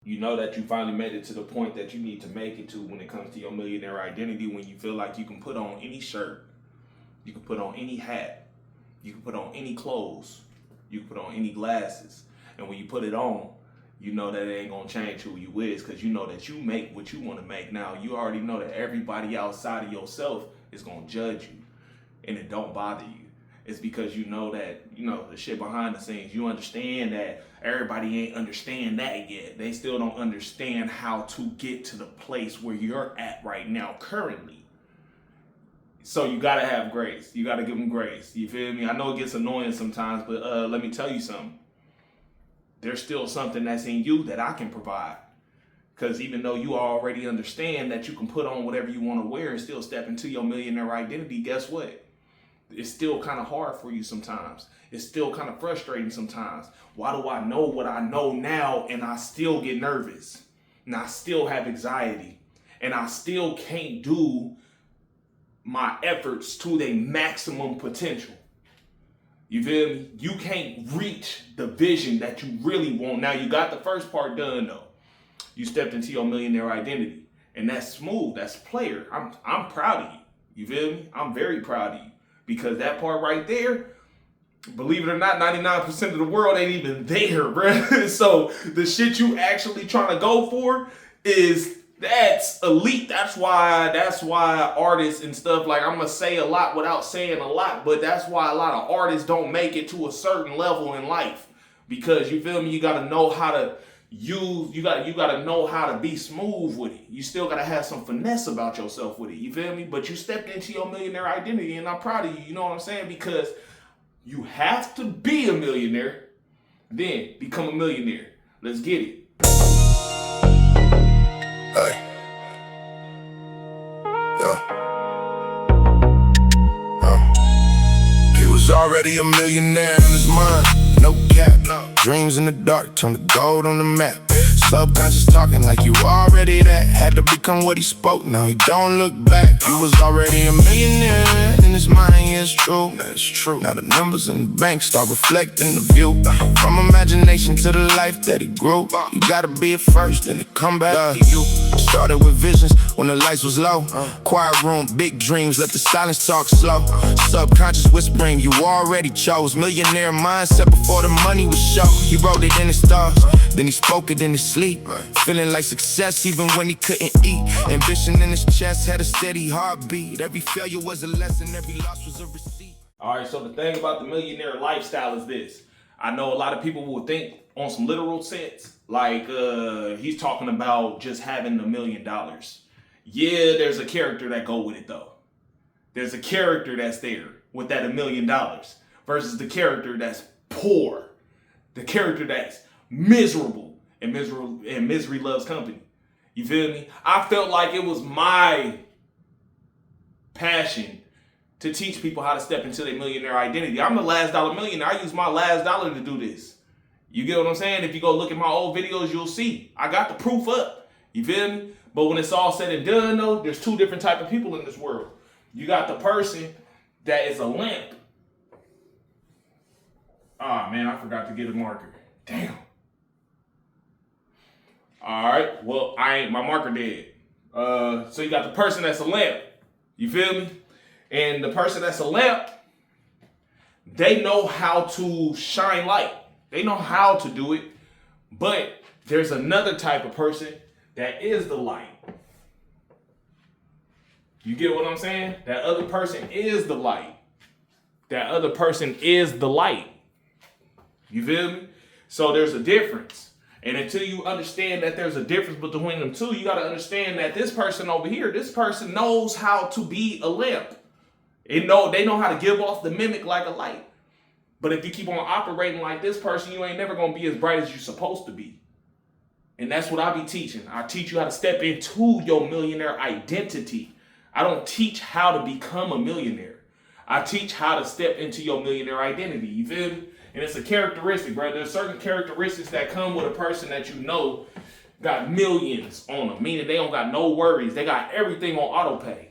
You know that you finally made it to the point that you need to make it to when it comes to your millionaire identity, when you feel like you can put on any shirt, you can put on any hat, you can put on any clothes, you can put on any glasses. And when you put it on, you know that it ain't gonna change who you is, because you know that you make what you want to make. Now, you already know that everybody outside of yourself is gonna judge you, and it don't bother you. It's because you know that, the shit behind the scenes. You understand that everybody ain't understand that yet. They still don't understand how to get to the place where you're at right now, currently. So you gotta have grace. You gotta give them grace. You feel me? I know it gets annoying sometimes, but let me tell you something. There's still something that's in you that I can provide. Because even though you already understand that you can put on whatever you want to wear and still step into your millionaire identity, guess what? It's still kind of hard for you sometimes. It's still kind of frustrating sometimes. Why do I know what I know now and I still get nervous? And I still have anxiety. And I still can't do my efforts to their maximum potential. You feel me? You can't reach the vision that you really want. Now, you got the first part done, though. You stepped into your millionaire identity. And that's smooth. That's player. I'm proud of you. You feel me? I'm very proud of you. Because that part right there, believe it or not, 99% of the world ain't even there, bro. So the shit you actually trying to go for that's elite. That's why artists and stuff, like, I'm gonna say a lot without saying a lot, but that's why a lot of artists don't make it to a certain level in life. Because you feel me, you gotta know how to you gotta know how to be smooth with it. You still gotta have some finesse about yourself with it. You feel me? But you stepped into your millionaire identity, and I'm proud of you. You know what I'm saying? Because you have to be a millionaire, then become a millionaire. Let's get it. Hey. Yeah. He was already a millionaire in his mind. No cap, no. Dreams in the dark turn to gold on the map. Subconscious talking like you already that. Had to become what he spoke, now he don't look back. He was already a millionaire in his mind, yeah, it's true. That's true. Now the numbers in the bank start reflecting the view. From imagination to the life that he grew. You gotta be it first, then it come back to you. Started with visions when the lights was low. Quiet room, big dreams, let the silence talk slow. Subconscious whispering, you already chose. Millionaire mindset before the money was show. He wrote it in his stars, then he spoke it in his sleep. Feeling like success even when he couldn't eat. Ambition in his chest had a steady heartbeat. Every failure was a lesson, every loss was a receipt. All right, so the thing about the millionaire lifestyle is this. I know a lot of people will think on some literal sense, like he's talking about just having $1 million. Yeah, there's a character that go with it, though. There's a character that's there with that $1 million versus the character that's poor, the character that's miserable, and misery loves company. You feel me? I felt like it was my passion to teach people how to step into their millionaire identity. I'm the last dollar millionaire. I use my last dollar to do this. You get what I'm saying? If you go look at my old videos, you'll see. I got the proof up. You feel me? But when it's all said and done, though, there's two different type of people in this world. You got the person that is a lamp. Ah, man, I forgot to get a marker. Damn. All right, well, my marker dead. So you got the person that's a lamp. You feel me? And the person that's a lamp, they know how to shine light. They know how to do it. But there's another type of person that is the light. You get what I'm saying? That other person is the light. That other person is the light. You feel me? So there's a difference. And until you understand that there's a difference between them two, you got to understand that this person over here, this person knows how to be a lamp. They know how to give off the mimic like a light. But if you keep on operating like this person, you ain't never going to be as bright as you're supposed to be. And that's what I be teaching. I teach you how to step into your millionaire identity. I don't teach how to become a millionaire. I teach how to step into your millionaire identity. You feel me? And it's a characteristic, bro. There's certain characteristics that come with a person that you know got millions on them, meaning they don't got no worries. They got everything on auto pay.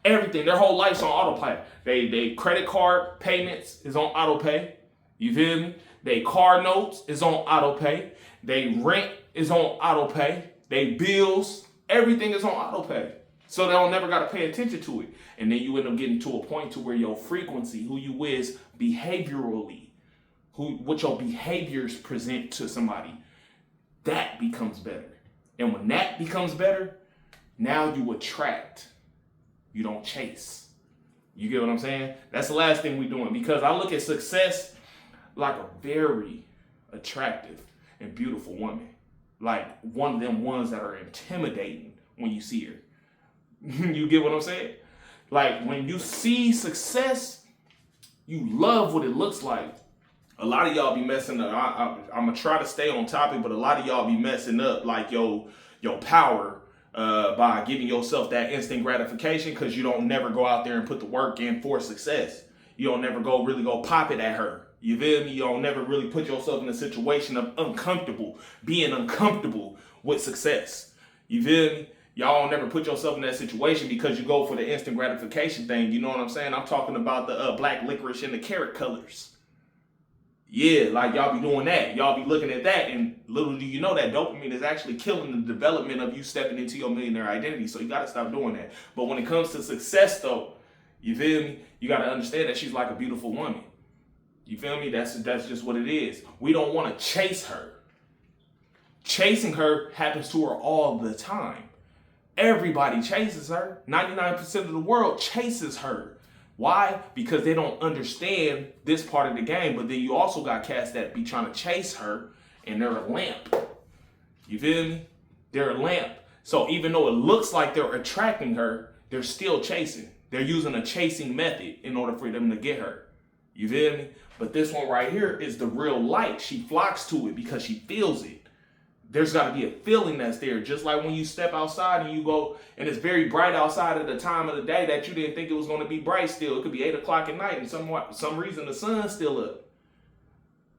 Everything. Their whole life's on auto pay. They credit card payments is on auto pay. You feel me? They car notes is on auto pay. They rent is on auto pay. They bills, everything is on auto pay. So they don't never got to pay attention to it. And then you end up getting to a point to where your frequency, who you is behaviorally, what your behaviors present to somebody, that becomes better. And when that becomes better, now you attract. You don't chase. You get what I'm saying? That's the last thing we're doing, because I look at success like a very attractive and beautiful woman. Like one of them ones that are intimidating when you see her. You get what I'm saying? Like when you see success, you love what it looks like. A lot of y'all be messing up. I'm gonna try to stay on topic, but a lot of y'all be messing up like your power by giving yourself that instant gratification, because you don't never go out there and put the work in for success. You don't never really go pop it at her. You feel me? You don't never really put yourself in a situation of being uncomfortable with success. You feel me? Y'all don't never put yourself in that situation because you go for the instant gratification thing. You know what I'm saying? I'm talking about the black licorice and the carrot colors. Yeah, like y'all be doing that. Y'all be looking at that, and little do you know that dopamine is actually killing the development of you stepping into your millionaire identity. So you got to stop doing that. But when it comes to success, though, you feel me? You got to understand that she's like a beautiful woman. You feel me? That's just what it is. We don't want to chase her. Chasing her happens to her all the time. Everybody chases her. 99% of the world chases her. Why? Because they don't understand this part of the game. But then you also got cats that be trying to chase her, and they're a lamp. You feel me? They're a lamp. So even though it looks like they're attracting her, they're still chasing. They're using a chasing method in order for them to get her. You feel me? But this one right here is the real light. She flocks to it because she feels it. There's got to be a feeling that's there. Just like when you step outside and you go, and it's very bright outside at the time of the day that you didn't think it was going to be bright still. It could be 8 o'clock at night, and some reason the sun's still up.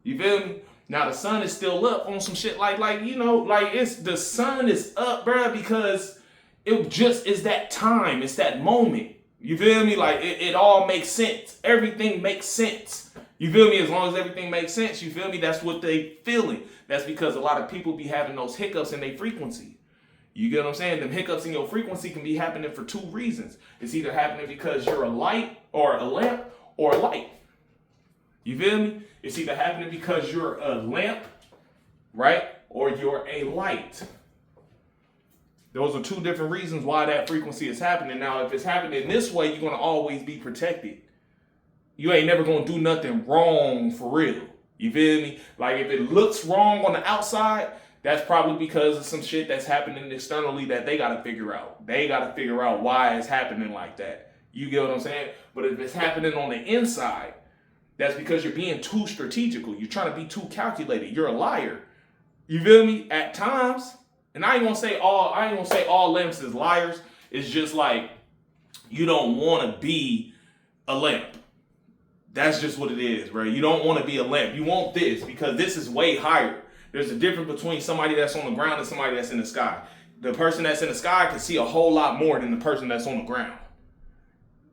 You feel me? Now the sun is still up on some shit like it's the sun is up, bruh, because it just is that time. It's that moment. You feel me? Like it all makes sense. Everything makes sense. You feel me? As long as everything makes sense, you feel me? That's what they feeling. That's because a lot of people be having those hiccups in their frequency. You get what I'm saying? Them hiccups in your frequency can be happening for 2 reasons. It's either happening because you're a light or a lamp or a light. You feel me? It's either happening because you're a lamp, right? Or you're a light. Those are 2 different reasons why that frequency is happening. Now, if it's happening this way, you're going to always be protected. You ain't never going to do nothing wrong for real. You feel me? Like if it looks wrong on the outside, that's probably because of some shit that's happening externally that they got to figure out. They got to figure out why it's happening like that. You get what I'm saying? But if it's happening on the inside, that's because you're being too strategical. You're trying to be too calculated. You're a liar. You feel me? At times, and I ain't gonna say all lamps is liars. It's just like you don't want to be a lamp. That's just what it is, bro. You don't want to be a lamp. You want this because this is way higher. There's a difference between somebody that's on the ground and somebody that's in the sky. The person that's in the sky can see a whole lot more than the person that's on the ground.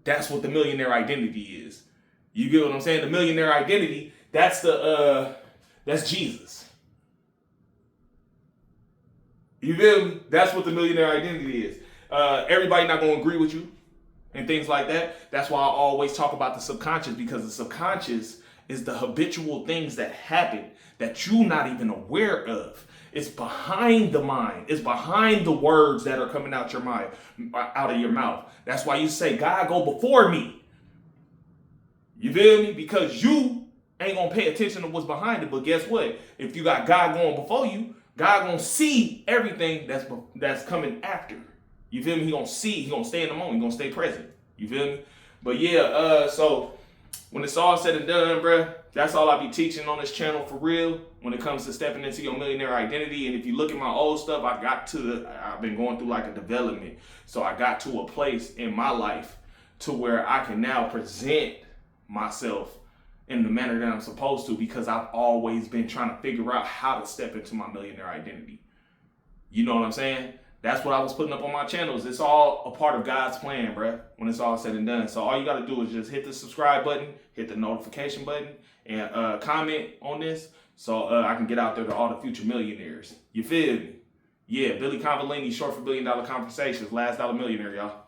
That's what the millionaire identity is. You get what I'm saying? The millionaire identity, that's Jesus. You feel me? That's what the millionaire identity is. Everybody not going to agree with you and things like that. That's why I always talk about the subconscious, because the subconscious is the habitual things that happen that you're not even aware of. It's behind the mind. It's behind the words that are coming out your mind, out of your mouth. That's why you say, God, go before me. You feel me? Because you ain't going to pay attention to what's behind it. But guess what? If you got God going before you, God going to see everything that's coming after. You feel me? He going to see. He going to stay in the moment. He going to stay present. You feel me? But yeah, so when it's all said and done, bruh, that's all I be teaching on this channel for real when it comes to stepping into your millionaire identity. And if you look at my old stuff, I've been going through like a development. So I got to a place in my life to where I can now present myself in the manner that I'm supposed to, because I've always been trying to figure out how to step into my millionaire identity. You know what I'm saying? That's what I was putting up on my channels. It's all a part of God's plan, bruh, when it's all said and done. So all you got to do is just hit the subscribe button, hit the notification button, and comment on this so I can get out there to all the future millionaires. You feel me? Yeah, Billy Convolini, short for $1 Billion Conversations, last dollar millionaire, y'all.